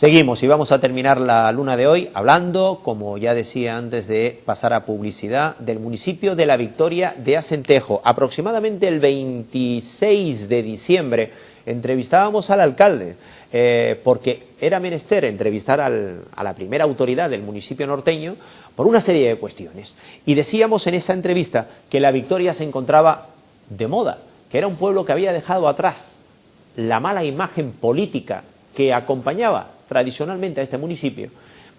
Seguimos y vamos a terminar la luna de hoy hablando, como ya decía antes de pasar a publicidad, del municipio de La Victoria de Acentejo. Aproximadamente el 26 de diciembre entrevistábamos al alcalde, porque era menester entrevistar a la primera autoridad del municipio norteño por una serie de cuestiones. Y decíamos en esa entrevista que La Victoria se encontraba de moda, que era un pueblo que había dejado atrás la mala imagen política que acompañaba tradicionalmente a este municipio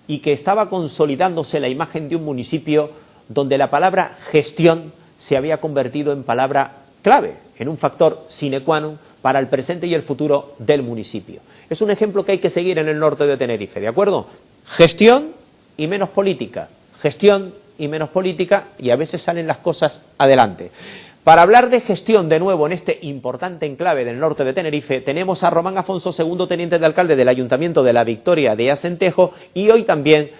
y que estaba consolidándose la imagen de un municipio donde la palabra gestión se había convertido en palabra clave, en un factor sine qua non para el presente y el futuro del municipio. Es un ejemplo que hay que seguir en el norte de Tenerife, ¿de acuerdo? Gestión y menos política, gestión y menos política, y a veces salen las cosas adelante. Para hablar de gestión de nuevo en este importante enclave del norte de Tenerife, tenemos a Román Afonso, segundo teniente de alcalde del Ayuntamiento de La Victoria de Acentejo, y hoy también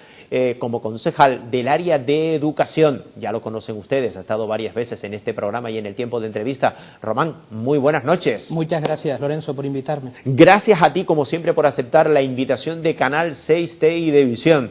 como concejal del área de educación. Ya lo conocen ustedes, ha estado varias veces en este programa y en el tiempo de entrevista. Román, muy buenas noches. Muchas gracias, Lorenzo, por invitarme. Gracias a ti, como siempre, por aceptar la invitación de Canal 6T y de Visión.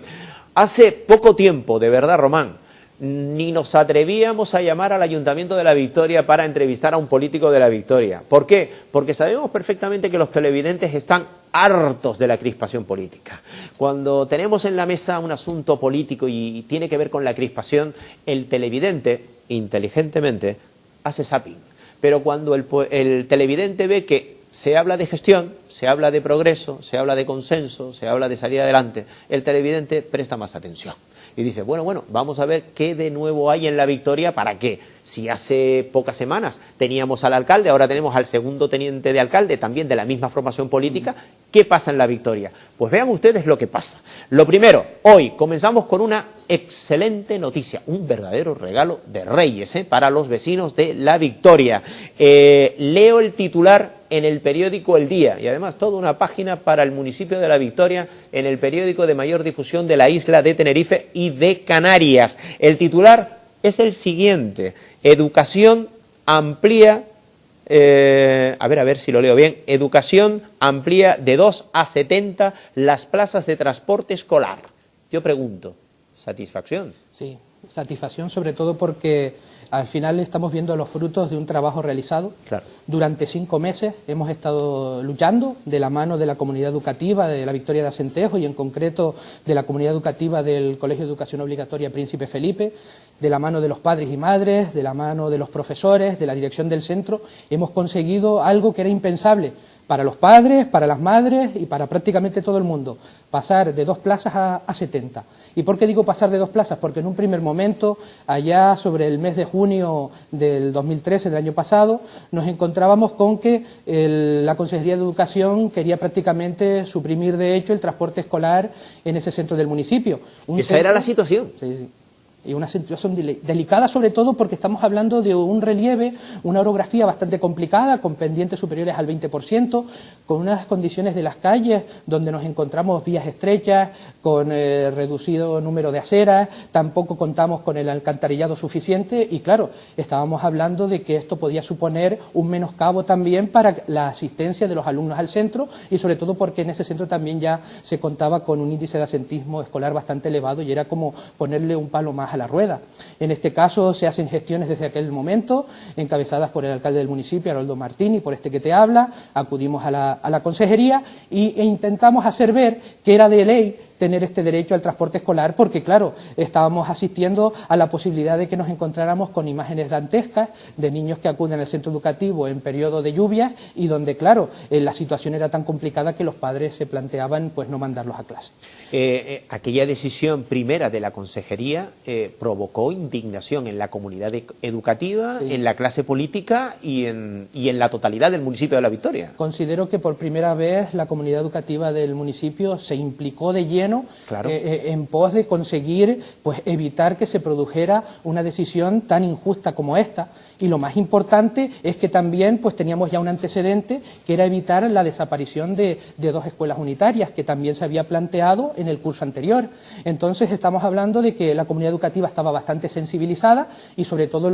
Hace poco tiempo, de verdad, Román, ni nos atrevíamos a llamar al Ayuntamiento de La Victoria para entrevistar a un político de La Victoria. ¿Por qué? Porque sabemos perfectamente que los televidentes están hartos de la crispación política. Cuando tenemos en la mesa un asunto político y tiene que ver con la crispación, el televidente, inteligentemente, hace zapping. Pero cuando el televidente ve que se habla de gestión, se habla de progreso, se habla de consenso, se habla de salir adelante, el televidente presta más atención. Y dice, bueno, vamos a ver qué de nuevo hay en La Victoria para que, si hace pocas semanas teníamos al alcalde, ahora tenemos al segundo teniente de alcalde, también de la misma formación política, ¿qué pasa en La Victoria? Pues vean ustedes lo que pasa. Lo primero, hoy comenzamos con una excelente noticia, un verdadero regalo de Reyes para los vecinos de La Victoria. Leo el titular en el periódico El Día, y además toda una página para el municipio de La Victoria en el periódico de mayor difusión de la isla de Tenerife y de Canarias. El titular es el siguiente: Educación amplía, a ver si lo leo bien, Educación amplía de 2 a 70 las plazas de transporte escolar. Yo pregunto, ¿satisfacción? Sí, satisfacción, sobre todo porque al final estamos viendo los frutos de un trabajo realizado. Claro. Durante 5 meses hemos estado luchando de la mano de la comunidad educativa de La Victoria de Acentejo y en concreto de la comunidad educativa del Colegio de Educación Obligatoria Príncipe Felipe, de la mano de los padres y madres, de la mano de los profesores, de la dirección del centro. Hemos conseguido algo que era impensable para los padres, para las madres y para prácticamente todo el mundo, pasar de 2 plazas a 70. ¿Y por qué digo pasar de 2 plazas? Porque en un primer momento, allá sobre el mes de junio del 2013, del año pasado, nos encontrábamos con que la Consejería de Educación quería prácticamente suprimir, de hecho, el transporte escolar en ese centro del municipio. Esa era la situación. Sí. Y una situación delicada, sobre todo porque estamos hablando de un relieve, una orografía bastante complicada, con pendientes superiores al 20%, con unas condiciones de las calles donde nos encontramos vías estrechas, con reducido número de aceras, tampoco contamos con el alcantarillado suficiente y claro, estábamos hablando de que esto podía suponer un menoscabo también para la asistencia de los alumnos al centro y sobre todo porque en ese centro también ya se contaba con un índice de asentismo escolar bastante elevado y era como ponerle un palo más a la rueda. En este caso se hacen gestiones desde aquel momento, encabezadas por el alcalde del municipio, Haroldo Martín, y por este que te habla, acudimos a la consejería e intentamos hacer ver que era de ley tener este derecho al transporte escolar, porque claro, estábamos asistiendo a la posibilidad de que nos encontráramos con imágenes dantescas de niños que acuden al centro educativo en periodo de lluvias y donde claro, la situación era tan complicada que los padres se planteaban pues no mandarlos a clase. Aquella decisión primera de la consejería provocó indignación en la comunidad educativa, sí, en la clase política y en la totalidad del municipio de La Victoria. Considero que por primera vez la comunidad educativa del municipio se implicó de lleno terreno, claro, en pos de conseguir pues evitar que se produjera una decisión tan injusta como esta. Y lo más importante es que también pues teníamos ya un antecedente, que era evitar la desaparición de 2 escuelas unitarias, que también se había planteado en el curso anterior. Entonces estamos hablando de que la comunidad educativa estaba bastante sensibilizada, y sobre todo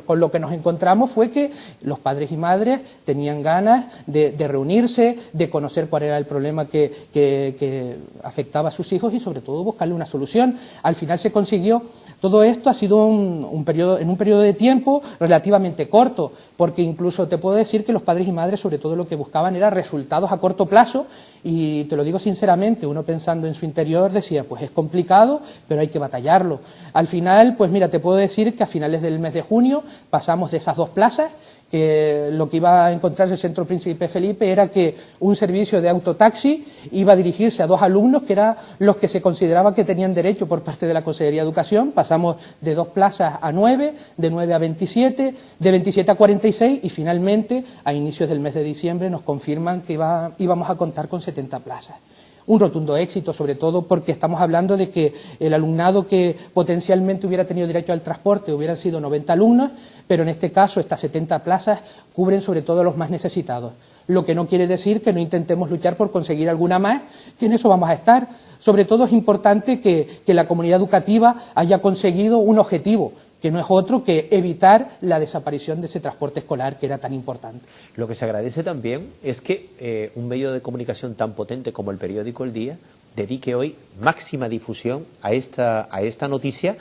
con lo que nos encontramos fue que los padres y madres tenían ganas de reunirse, de conocer cuál era el problema que afectaba a sus hijos y sobre todo buscarle una solución. Al final se consiguió. Todo esto ha sido en un periodo de tiempo relativamente corto, porque incluso te puedo decir que los padres y madres sobre todo lo que buscaban era resultados a corto plazo, y te lo digo sinceramente, uno pensando en su interior decía, pues es complicado, pero hay que batallarlo. Al final, pues mira, te puedo decir que a finales del mes de junio pasamos de esas 2 plazas, que lo que iba a encontrar el Centro Príncipe Felipe era que un servicio de autotaxi iba a dirigirse a 2 alumnos, que eran los que se consideraba que tenían derecho por parte de la Consejería de Educación. Pasamos de 2 plazas a 9, de 9 a 27, de 27 a 46, y finalmente a inicios del mes de diciembre nos confirman que íbamos a contar con 70 plazas. Un rotundo éxito, sobre todo porque estamos hablando de que el alumnado que potencialmente hubiera tenido derecho al transporte hubieran sido 90 alumnos, pero en este caso estas 70 plazas cubren sobre todo a los más necesitados. Lo que no quiere decir que no intentemos luchar por conseguir alguna más, que en eso vamos a estar. Sobre todo es importante que la comunidad educativa haya conseguido un objetivo, que no es otro que evitar la desaparición de ese transporte escolar que era tan importante. Lo que se agradece también es que un medio de comunicación tan potente como el periódico El Día dedique hoy máxima difusión a esta noticia.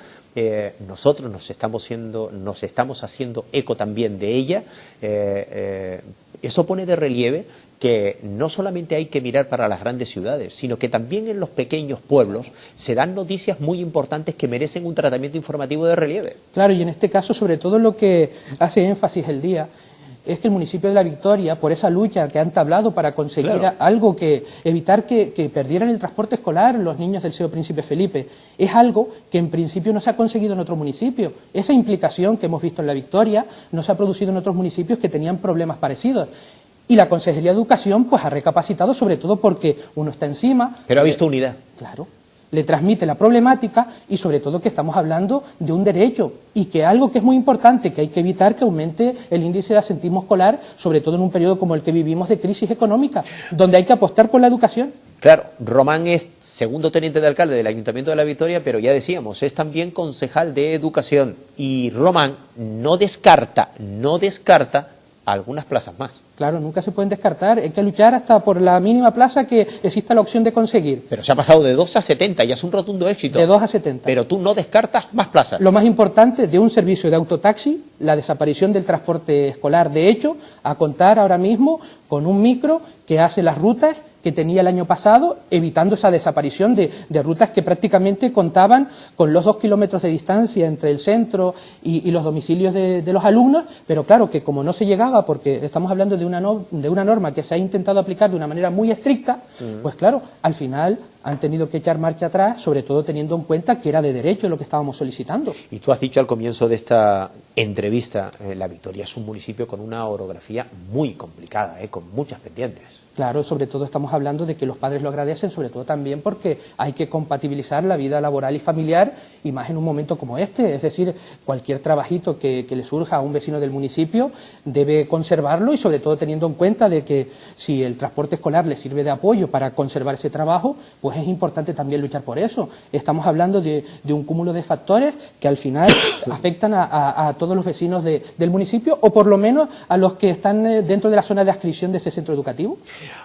Nosotros nos estamos haciendo eco también de ella. Eso pone de relieve que no solamente hay que mirar para las grandes ciudades, sino que también en los pequeños pueblos se dan noticias muy importantes que merecen un tratamiento informativo de relieve. Claro, y en este caso, sobre todo, lo que hace énfasis El Día es que el municipio de La Victoria, por esa lucha que han entablado para conseguir algo evitar que perdieran el transporte escolar los niños del Liceo Príncipe Felipe, es algo que en principio no se ha conseguido en otro municipio. Esa implicación que hemos visto en La Victoria no se ha producido en otros municipios que tenían problemas parecidos. Y la Consejería de Educación pues ha recapacitado, sobre todo porque uno está encima. Pero ha visto unidad. Claro. Le transmite la problemática y sobre todo que estamos hablando de un derecho y que algo que es muy importante, que hay que evitar que aumente el índice de absentismo escolar, sobre todo en un periodo como el que vivimos de crisis económica, donde hay que apostar por la educación. Claro, Román es segundo teniente de alcalde del Ayuntamiento de La Victoria, pero ya decíamos, es también concejal de Educación, y Román no descarta algunas plazas más. Claro, nunca se pueden descartar, hay que luchar hasta por la mínima plaza que exista la opción de conseguir. Pero se ha pasado de 2 a 70, ya es un rotundo éxito. De 2 a 70. Pero tú no descartas más plazas. Lo más importante de un servicio de autotaxi, la desaparición del transporte escolar, de hecho, a contar ahora mismo con un micro que hace las rutas que tenía el año pasado, evitando esa desaparición de rutas que prácticamente contaban con los 2 kilómetros de distancia entre el centro y los domicilios de los alumnos, pero claro que como no se llegaba, porque estamos hablando de una norma que se ha intentado aplicar de una manera muy estricta, pues claro, al final han tenido que echar marcha atrás, sobre todo teniendo en cuenta que era de derecho lo que estábamos solicitando. Y tú has dicho al comienzo de esta entrevista, La Victoria es un municipio con una orografía muy complicada, con muchas pendientes. Claro, sobre todo estamos hablando de que los padres lo agradecen, sobre todo también porque hay que compatibilizar la vida laboral y familiar, y más en un momento como este, es decir, cualquier trabajito que le surja a un vecino del municipio debe conservarlo, y sobre todo teniendo en cuenta de que si el transporte escolar le sirve de apoyo para conservar ese trabajo, pues es importante también luchar por eso. Estamos hablando de un cúmulo de factores que al final afectan a todos los vecinos del municipio, o por lo menos a los que están dentro de la zona de adscripción de ese centro educativo.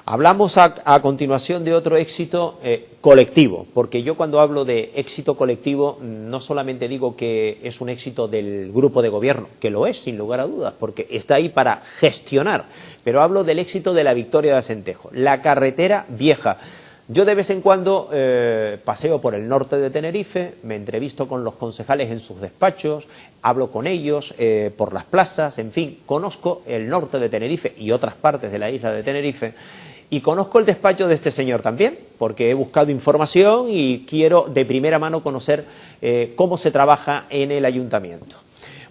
Hablamos a continuación de otro éxito colectivo, porque yo cuando hablo de éxito colectivo no solamente digo que es un éxito del grupo de gobierno, que lo es sin lugar a dudas, porque está ahí para gestionar, pero hablo del éxito de La Victoria de Acentejo, la carretera vieja. Yo de vez en cuando paseo por el norte de Tenerife, me entrevisto con los concejales en sus despachos, hablo con ellos por las plazas, en fin, conozco el norte de Tenerife y otras partes de la isla de Tenerife, y conozco el despacho de este señor también, porque he buscado información y quiero de primera mano conocer cómo se trabaja en el ayuntamiento.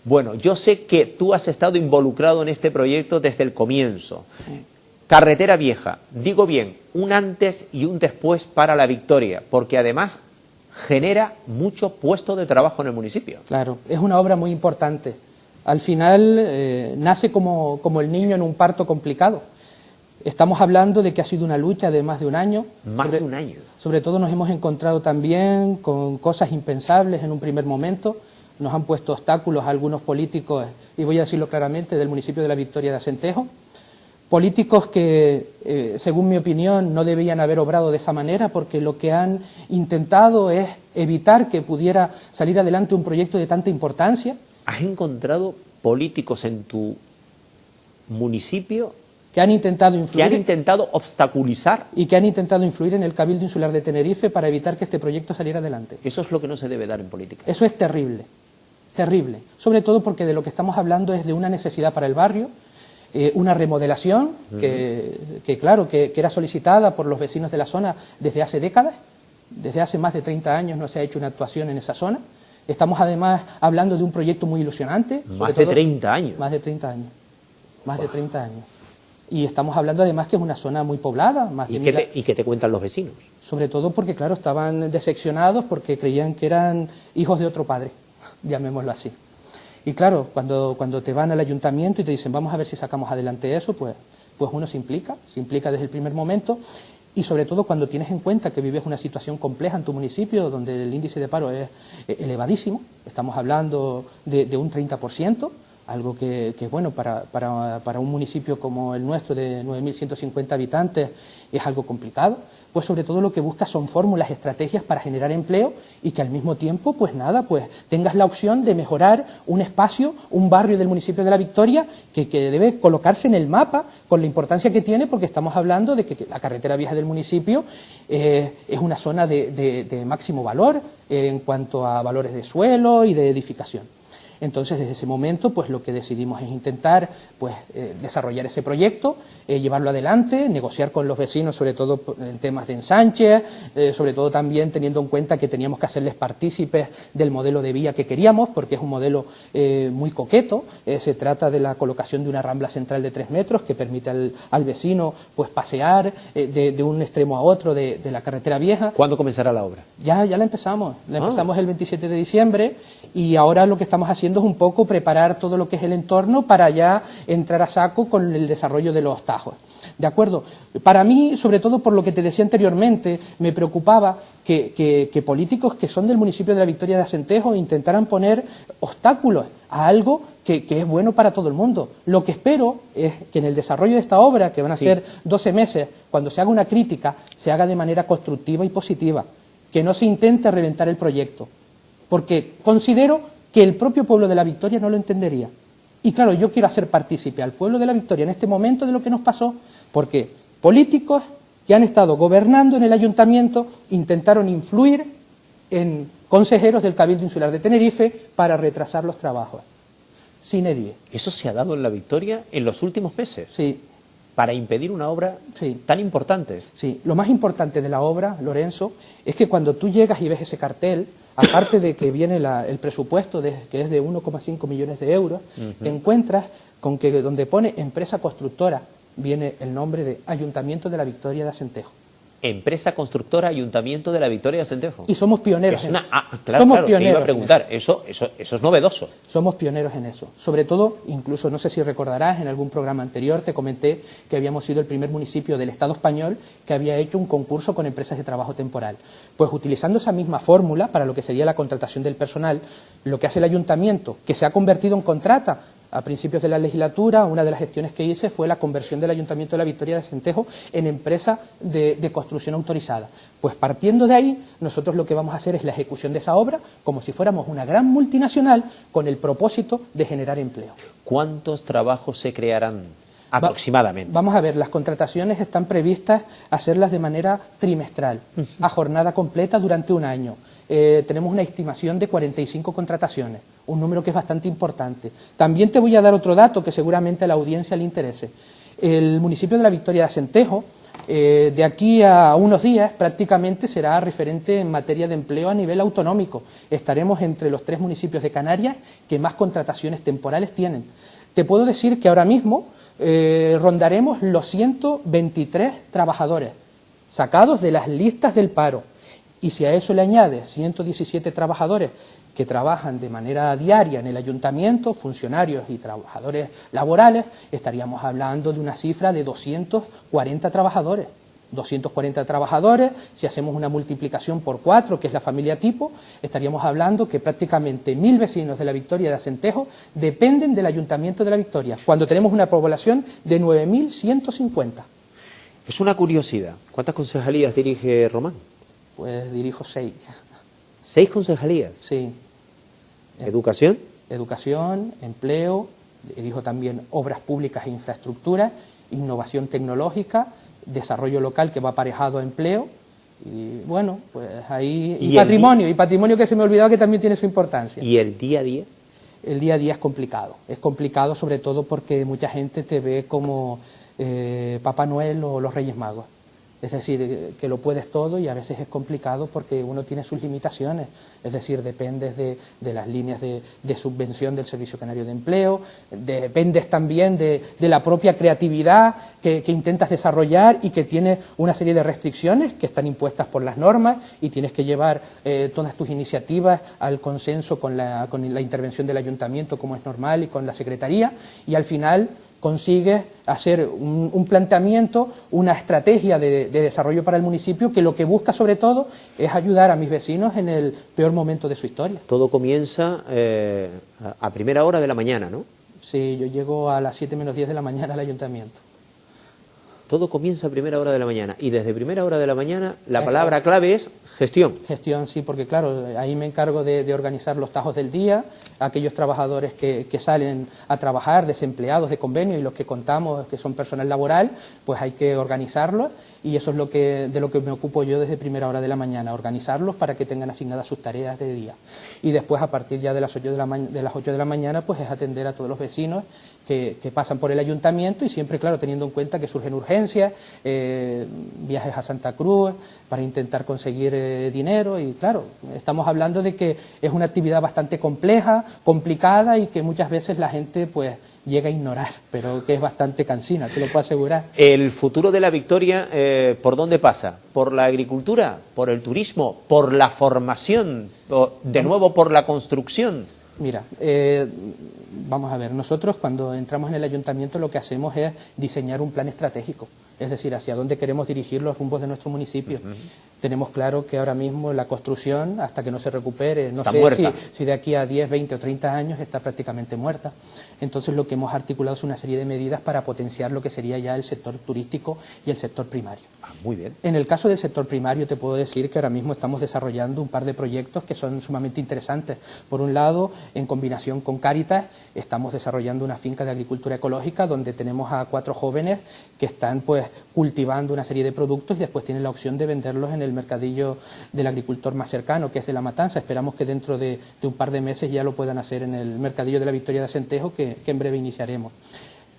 Bueno, yo sé que tú has estado involucrado en este proyecto desde el comienzo. Carretera Vieja, digo bien, un antes y un después para La Victoria, porque además genera mucho puesto de trabajo en el municipio. Claro, es una obra muy importante. Al final nace como el niño en un parto complicado. Estamos hablando de que ha sido una lucha de más de un año. Más de un año. Sobre todo nos hemos encontrado también con cosas impensables en un primer momento. Nos han puesto obstáculos a algunos políticos, y voy a decirlo claramente, del municipio de La Victoria de Acentejo. Políticos que, según mi opinión, no debían haber obrado de esa manera, porque lo que han intentado es evitar que pudiera salir adelante un proyecto de tanta importancia. ¿Has encontrado políticos en tu municipio que han intentado influir, que han intentado obstaculizar? Y que han intentado influir en el Cabildo Insular de Tenerife para evitar que este proyecto saliera adelante. Eso es lo que no se debe dar en política. Eso es terrible, terrible. Sobre todo porque de lo que estamos hablando es de una necesidad para el barrio, una remodelación que claro, que era solicitada por los vecinos de la zona desde hace décadas. Desde hace más de 30 años no se ha hecho una actuación en esa zona. Estamos además hablando de un proyecto muy ilusionante. Más de 30 años. Más de 30 años. Más de 30 años. Y estamos hablando además que es una zona muy poblada. ¿Y qué te cuentan los vecinos? Sobre todo porque, claro, estaban decepcionados porque creían que eran hijos de otro padre, llamémoslo así. Y claro, cuando te van al ayuntamiento y te dicen vamos a ver si sacamos adelante eso, pues uno se implica desde el primer momento. Y sobre todo cuando tienes en cuenta que vives una situación compleja en tu municipio, donde el índice de paro es elevadísimo, estamos hablando de un 30%, algo que bueno, para un municipio como el nuestro de 9.150 habitantes es algo complicado, pues sobre todo lo que buscas son fórmulas, estrategias para generar empleo y que al mismo tiempo, pues nada, pues tengas la opción de mejorar un espacio, un barrio del municipio de La Victoria que debe colocarse en el mapa con la importancia que tiene, porque estamos hablando de que la carretera vieja del municipio es una zona de máximo valor en cuanto a valores de suelo y de edificación. Entonces, desde ese momento, pues lo que decidimos es intentar desarrollar ese proyecto, llevarlo adelante, negociar con los vecinos, sobre todo en temas de ensanche, sobre todo también teniendo en cuenta que teníamos que hacerles partícipes del modelo de vía que queríamos, porque es un modelo muy coqueto. Se trata de la colocación de una rambla central de 3 metros que permite al vecino pues pasear de un extremo a otro de la carretera vieja. ¿Cuándo comenzará la obra? Ya la empezamos. La empezamos el 27 de diciembre y ahora lo que estamos haciendo es un poco preparar todo lo que es el entorno para ya entrar a saco con el desarrollo de los tajos. ¿De acuerdo? Para mí, sobre todo por lo que te decía anteriormente, me preocupaba que políticos que son del municipio de La Victoria de Acentejo intentaran poner obstáculos a algo que es bueno para todo el mundo. Lo que espero es que en el desarrollo de esta obra, que van a ser 12 meses, cuando se haga una crítica, se haga de manera constructiva y positiva, que no se intente reventar el proyecto, porque considero que el propio pueblo de La Victoria no lo entendería. Y claro, yo quiero hacer partícipe al pueblo de La Victoria en este momento de lo que nos pasó, porque políticos que han estado gobernando en el ayuntamiento intentaron influir en consejeros del Cabildo Insular de Tenerife para retrasar los trabajos. Sine die. ¿Eso se ha dado en La Victoria en los últimos meses? Sí. Para impedir una obra tan importante. Sí, lo más importante de la obra, Lorenzo, es que cuando tú llegas y ves ese cartel, aparte de que viene el presupuesto, que es de 1,5 millones de euros, te encuentras con que donde pone empresa constructora, viene el nombre de Ayuntamiento de La Victoria de Acentejo. Empresa constructora Ayuntamiento de La Victoria de Acentejo. Y somos pioneros. Claro, te iba a preguntar, eso es novedoso. Somos pioneros en eso. Sobre todo, incluso no sé si recordarás, en algún programa anterior te comenté que habíamos sido el primer municipio del Estado español que había hecho un concurso con empresas de trabajo temporal. Pues utilizando esa misma fórmula para lo que sería la contratación del personal, lo que hace el ayuntamiento, que se ha convertido en contrata. A principios de la legislatura, una de las gestiones que hice fue la conversión del Ayuntamiento de La Victoria de Acentejo en empresa de construcción autorizada. Pues partiendo de ahí, nosotros lo que vamos a hacer es la ejecución de esa obra como si fuéramos una gran multinacional con el propósito de generar empleo. ¿Cuántos trabajos se crearán aproximadamente? Vamos a ver, las contrataciones están previstas hacerlas de manera trimestral, a jornada completa durante un año. Tenemos una estimación de 45 contrataciones, un número que es bastante importante. También te voy a dar otro dato que seguramente a la audiencia le interese. El municipio de La Victoria de Acentejo, de aquí a unos días prácticamente será referente en materia de empleo a nivel autonómico. Estaremos entre los 3 municipios de Canarias que más contrataciones temporales tienen. Te puedo decir que ahora mismo rondaremos los 123 trabajadores sacados de las listas del paro. Y si a eso le añades 117 trabajadores que trabajan de manera diaria en el ayuntamiento, funcionarios y trabajadores laborales, estaríamos hablando de una cifra de 240 trabajadores. 240 trabajadores, si hacemos una multiplicación por 4, que es la familia tipo, estaríamos hablando que prácticamente 1000 vecinos de la Victoria de Acentejo dependen del Ayuntamiento de la Victoria, cuando tenemos una población de 9150. Es una curiosidad. ¿Cuántas concejalías dirige Román? Pues dirijo 6. 6 concejalías. Sí. ¿Educación? Educación, empleo, dirijo también obras públicas e infraestructuras, innovación tecnológica, desarrollo local que va aparejado a empleo, y bueno, pues ahí... Y patrimonio que se me olvidaba que también tiene su importancia. ¿Y el día a día? El día a día es complicado sobre todo porque mucha gente te ve como Papá Noel o los Reyes Magos. Es decir, que lo puedes todo y a veces es complicado porque uno tiene sus limitaciones. Es decir, dependes de las líneas de subvención del Servicio Canario de Empleo, dependes también de la propia creatividad que intentas desarrollar y que tiene una serie de restricciones que están impuestas por las normas y tienes que llevar todas tus iniciativas al consenso con la intervención del ayuntamiento, como es normal, y con la secretaría, y al final consigues hacer un planteamiento, una estrategia de desarrollo para el municipio que lo que busca sobre todo es ayudar a mis vecinos en el peor momento de su historia. Todo comienza a primera hora de la mañana, ¿no? Sí, yo llego a las 7 menos 10 de la mañana al ayuntamiento. Todo comienza a primera hora de la mañana y desde primera hora de la mañana la palabra clave es gestión. Gestión, sí, porque claro, ahí me encargo de organizar los tajos del día, aquellos trabajadores que salen a trabajar, desempleados de convenio y los que contamos que son personal laboral, pues hay que organizarlos y eso es de lo que me ocupo yo desde primera hora de la mañana, organizarlos para que tengan asignadas sus tareas de día. Y después a partir ya de las 8 de la mañana pues es atender a todos los vecinos que pasan por el ayuntamiento y siempre, claro, teniendo en cuenta que surgen urgencias, viajes a Santa Cruz para intentar conseguir dinero y claro, estamos hablando de que es una actividad bastante compleja, complicada y que muchas veces la gente pues llega a ignorar, pero que es bastante cansina, te lo puedo asegurar. ¿El futuro de la Victoria por dónde pasa? ¿Por la agricultura? ¿Por el turismo? ¿Por la formación? ¿De nuevo por la construcción? Mira, vamos a ver, nosotros cuando entramos en el ayuntamiento lo que hacemos es diseñar un plan estratégico, es decir, hacia dónde queremos dirigir los rumbos de nuestro municipio. Tenemos claro que ahora mismo la construcción, hasta que no se recupere, no sé si de aquí a 10, 20 o 30 años está prácticamente muerta. Entonces lo que hemos articulado es una serie de medidas para potenciar lo que sería ya el sector turístico y el sector primario. Muy bien. En el caso del sector primario te puedo decir que ahora mismo estamos desarrollando un par de proyectos que son sumamente interesantes. Por un lado, en combinación con Cáritas, estamos desarrollando una finca de agricultura ecológica donde tenemos a 4 jóvenes que están pues cultivando una serie de productos y después tienen la opción de venderlos en el mercadillo del agricultor más cercano, que es de La Matanza. Esperamos que dentro de un par de meses ya lo puedan hacer en el mercadillo de la Victoria de Acentejo, que en breve iniciaremos.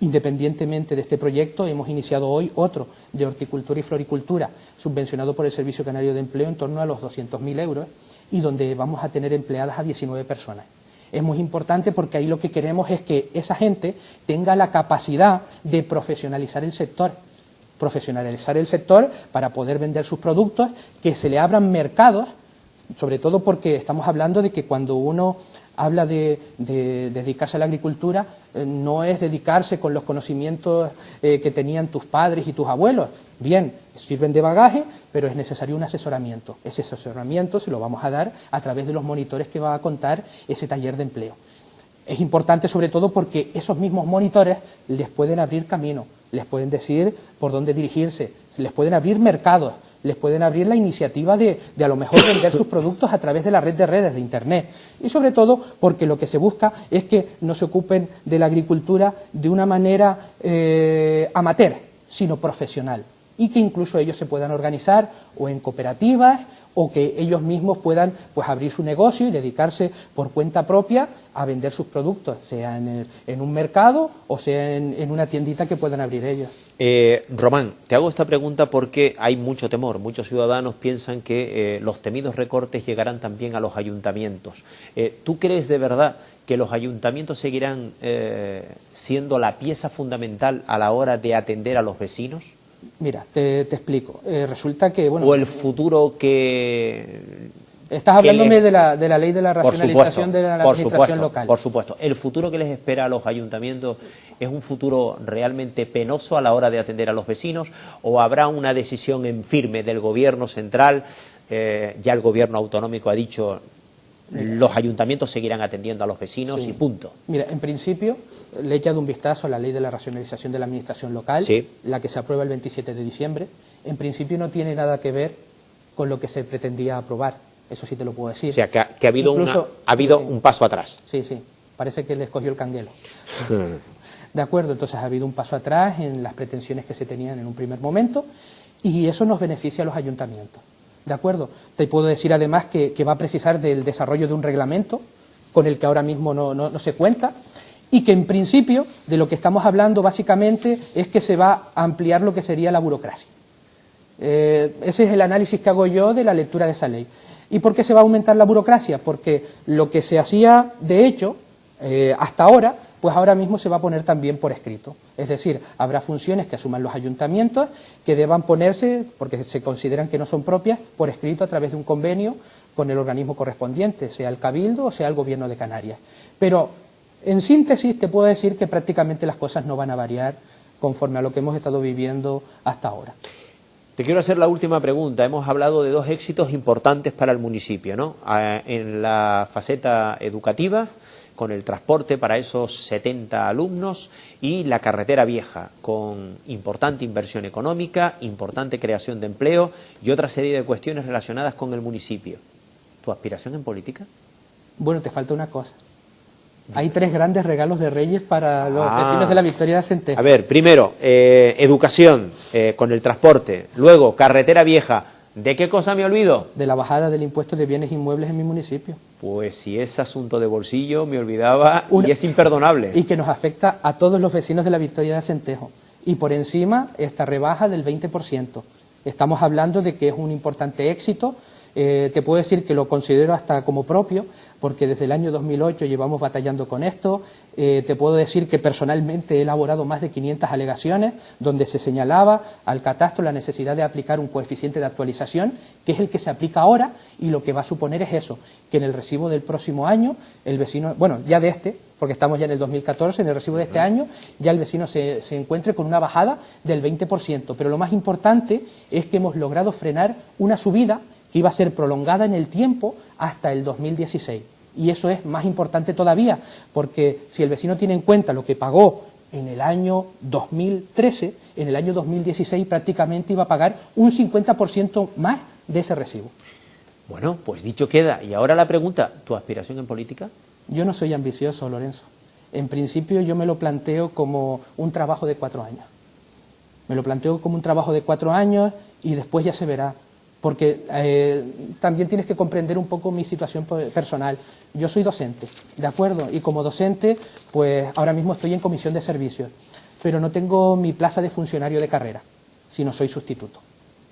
Independientemente de este proyecto, hemos iniciado hoy otro de horticultura y floricultura, subvencionado por el Servicio Canario de Empleo en torno a los 200.000 euros y donde vamos a tener empleadas a 19 personas. Es muy importante porque ahí lo que queremos es que esa gente tenga la capacidad de profesionalizar el sector para poder vender sus productos, que se le abran mercados, sobre todo porque estamos hablando de que cuando uno habla de dedicarse a la agricultura, no es dedicarse con los conocimientos que tenían tus padres y tus abuelos. Bien, sirven de bagaje, pero es necesario un asesoramiento. Ese asesoramiento se lo vamos a dar a través de los monitores que va a contar ese taller de empleo. Es importante sobre todo porque esos mismos monitores les pueden abrir camino, les pueden decir por dónde dirigirse, les pueden abrir mercados, les pueden abrir la iniciativa de a lo mejor vender sus productos a través de la red de redes de Internet. Y sobre todo porque lo que se busca es que no se ocupen de la agricultura de una manera amateur, sino profesional. y que incluso ellos se puedan organizar o en cooperativas o que ellos mismos puedan pues abrir su negocio y dedicarse por cuenta propia a vender sus productos, sea en un mercado o sea en una tiendita que puedan abrir ellos. Román, te hago esta pregunta porque hay mucho temor. Muchos ciudadanos piensan que los temidos recortes llegarán también a los ayuntamientos. ¿Tú crees de verdad que los ayuntamientos seguirán siendo la pieza fundamental a la hora de atender a los vecinos? Mira, te explico. Resulta que, bueno... ¿O el futuro que...? Estás hablándome de la ley de la racionalización de la administración local. Por supuesto. ¿El futuro que les espera a los ayuntamientos es un futuro realmente penoso a la hora de atender a los vecinos? ¿O habrá una decisión en firme del gobierno central? Ya el gobierno autonómico ha dicho... los ayuntamientos seguirán atendiendo a los vecinos, sí, y punto. Mira, en principio, le he echado un vistazo a la ley de la racionalización de la administración local, sí, la que se aprueba el 27 de diciembre. En principio no tiene nada que ver con lo que se pretendía aprobar, eso sí te lo puedo decir. O sea, que ha habido, un paso atrás. Sí, sí, parece que le escogió el canguelo. De acuerdo, entonces ha habido un paso atrás en las pretensiones que se tenían en un primer momento y eso nos beneficia a los ayuntamientos. ¿De acuerdo? Te puedo decir además que va a precisar del desarrollo de un reglamento con el que ahora mismo no se cuenta y que en principio de lo que estamos hablando básicamente es que se va a ampliar lo que sería la burocracia. Ese es el análisis que hago yo de la lectura de esa ley. ¿Y por qué se va a aumentar la burocracia? Porque lo que se hacía de hecho hasta ahora, pues ahora mismo se va a poner también por escrito. Es decir, habrá funciones que asuman los ayuntamientos que deban ponerse, porque se consideran que no son propias, por escrito a través de un convenio con el organismo correspondiente, sea el Cabildo o sea el Gobierno de Canarias. Pero, en síntesis, te puedo decir que prácticamente las cosas no van a variar conforme a lo que hemos estado viviendo hasta ahora. Te quiero hacer la última pregunta. Hemos hablado de dos éxitos importantes para el municipio, ¿no? En la faceta educativa, con el transporte para esos 70 alumnos y la carretera vieja, con importante inversión económica, importante creación de empleo y otra serie de cuestiones relacionadas con el municipio. ¿Tu aspiración en política? Bueno, te falta una cosa. Hay 3 grandes regalos de Reyes para los vecinos de la Victoria de Acentejo. A ver, primero, educación con el transporte, luego carretera vieja. ¿De qué cosa me olvido? De la bajada del impuesto de bienes inmuebles en mi municipio. Pues si es asunto de bolsillo, me olvidaba y es imperdonable. Y que nos afecta a todos los vecinos de la Victoria de Acentejo. Y por encima, esta rebaja del 20%. Estamos hablando de que es un importante éxito. Te puedo decir que lo considero hasta como propio, porque desde el año 2008 llevamos batallando con esto. Te puedo decir que personalmente he elaborado más de 500 alegaciones donde se señalaba al catastro la necesidad de aplicar un coeficiente de actualización, que es el que se aplica ahora, y lo que va a suponer es eso, que en el recibo del próximo año el vecino, bueno, ya de este, porque estamos ya en el 2014, en el recibo de este año, ya el vecino se encuentre con una bajada del 20%. Pero lo más importante es que hemos logrado frenar una subida que iba a ser prolongada en el tiempo hasta el 2016. Y eso es más importante todavía, porque si el vecino tiene en cuenta lo que pagó en el año 2013, en el año 2016 prácticamente iba a pagar un 50% más de ese recibo. Bueno, pues dicho queda. Y ahora la pregunta, ¿tu aspiración en política? Yo no soy ambicioso, Lorenzo. En principio yo me lo planteo como un trabajo de 4 años. Me lo planteo como un trabajo de 4 años y después ya se verá. Porque también tienes que comprender un poco mi situación personal. Yo soy docente, ¿de acuerdo? Y como docente, pues ahora mismo estoy en comisión de servicios, pero no tengo mi plaza de funcionario de carrera, sino soy sustituto.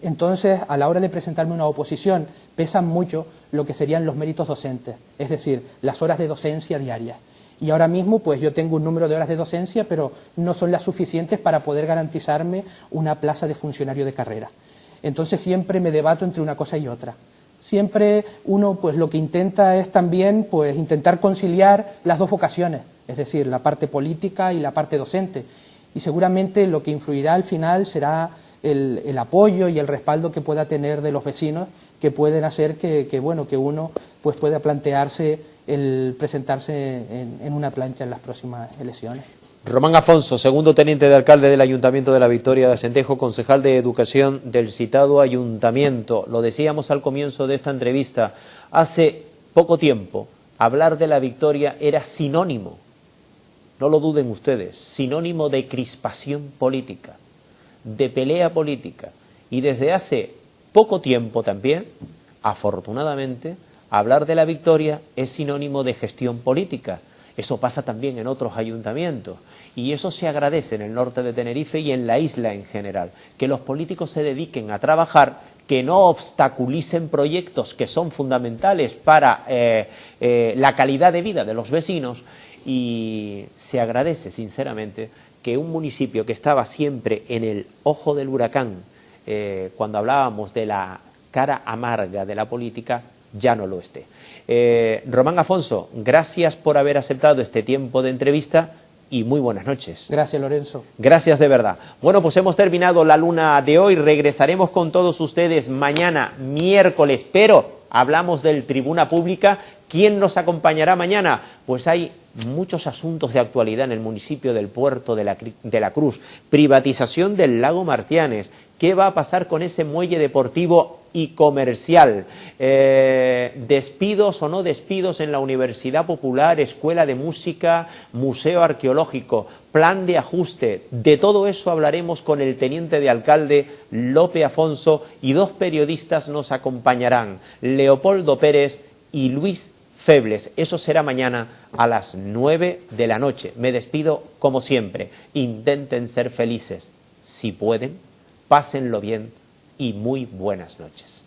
Entonces, a la hora de presentarme a una oposición, pesan mucho lo que serían los méritos docentes, es decir, las horas de docencia diarias. Y ahora mismo, pues yo tengo un número de horas de docencia, pero no son las suficientes para poder garantizarme una plaza de funcionario de carrera. Entonces siempre me debato entre una cosa y otra. Siempre uno pues lo que intenta es también pues intentar conciliar las dos vocaciones, es decir, la parte política y la parte docente. Y seguramente lo que influirá al final será el apoyo y el respaldo que pueda tener de los vecinos, que pueden hacer que uno pues pueda plantearse el presentarse en una plancha en las próximas elecciones. Román Afonso, segundo teniente de alcalde del Ayuntamiento de la Victoria de Acentejo, concejal de Educación del citado ayuntamiento. Lo decíamos al comienzo de esta entrevista, hace poco tiempo hablar de la Victoria era sinónimo, no lo duden ustedes, sinónimo de crispación política, de pelea política. Y desde hace poco tiempo también, afortunadamente, hablar de la victoria es sinónimo de gestión política. Eso pasa también en otros ayuntamientos. Y eso se agradece en el norte de Tenerife y en la isla en general. Que los políticos se dediquen a trabajar, que no obstaculicen proyectos que son fundamentales para la calidad de vida de los vecinos. Y se agradece, sinceramente, que un municipio que estaba siempre en el ojo del huracán, cuando hablábamos de la cara amarga de la política, ya no lo esté. Román Afonso, gracias por haber aceptado este tiempo de entrevista y muy buenas noches. Gracias, Lorenzo. Gracias de verdad. Bueno, pues hemos terminado la luna de hoy. Regresaremos con todos ustedes mañana, miércoles, pero hablamos del Tribuna Pública. ¿Quién nos acompañará mañana? Pues hay muchos asuntos de actualidad en el municipio del Puerto de la Cruz. Privatización del lago Martianes. ¿Qué va a pasar con ese muelle deportivo y comercial? Despidos o no despidos en la Universidad Popular, Escuela de Música, Museo Arqueológico, plan de ajuste. De todo eso hablaremos con el teniente de alcalde Lope Afonso y dos periodistas nos acompañarán, Leopoldo Pérez y Luis Febles. Eso será mañana a las 9 de la noche. Me despido como siempre. Intenten ser felices. Si pueden, pásenlo bien y muy buenas noches.